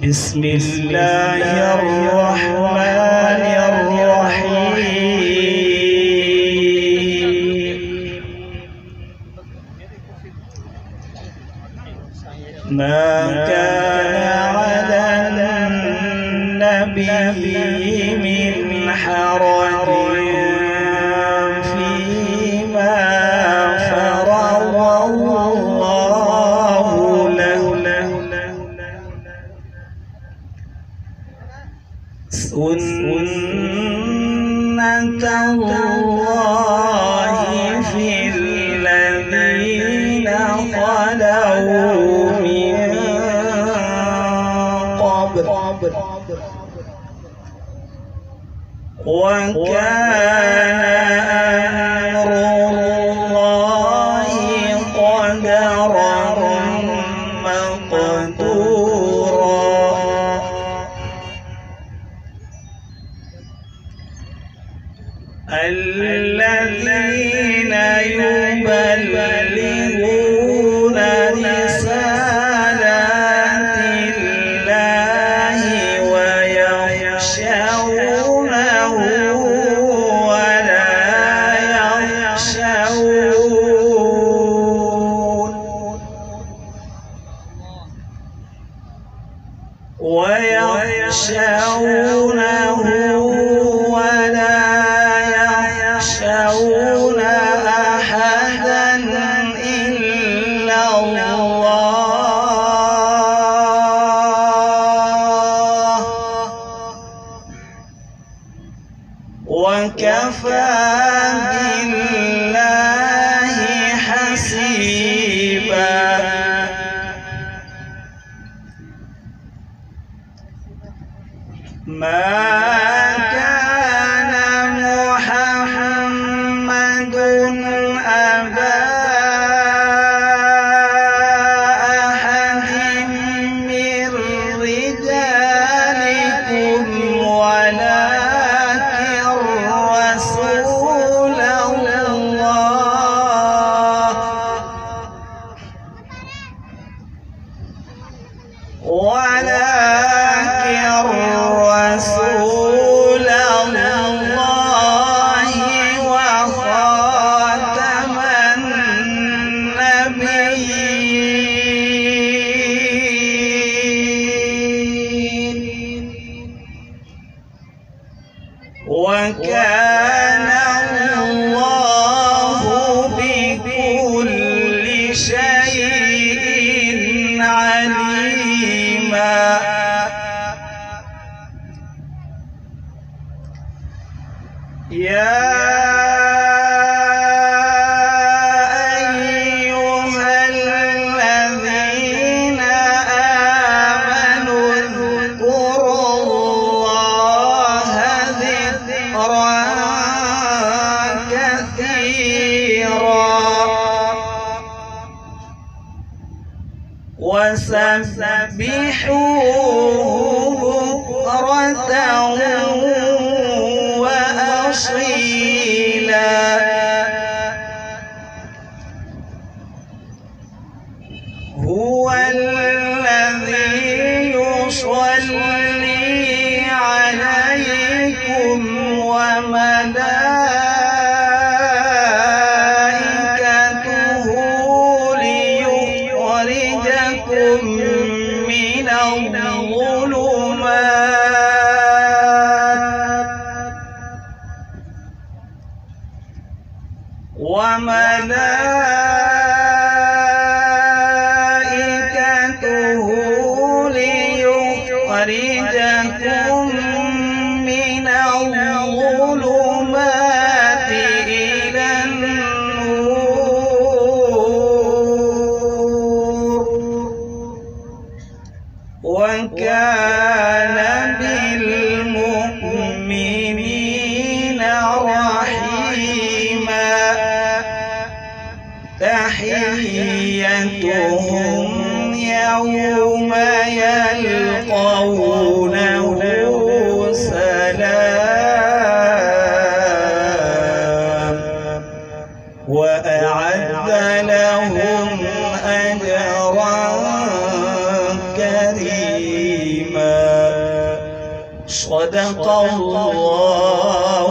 بسم الله الرحمن الرحيم. ما كان على النبي من حرج فيما فرض الله له، سنة الله في الذين خلوا من قبل، وكان أمر الله قدرا مقدورا. الذين يبلغون رسالات الله ويخشونه ولا يخشونه أحدا إلا الله، وكفى بالله حسيبا. ما كان محمد أبا أحد من رجالكم ولكن رسول الله، رسول الله وخاتم النبيين، وكان الله بكل شيء عليما. يا أيها الذين آمنوا اذكروا الله ذكرا كثيرا وسبحوه بكرة وأصيلا. هو الذي يصلي عليكم وملائكته ليخرجكم من الظلمات وملائكته ليخرجكم من الظلمات إلى النور، وكان بالمؤمنين رحيما. تحيتهم يوم يلقونه سلام، وأعد لهم أجرا كريما. صدق الله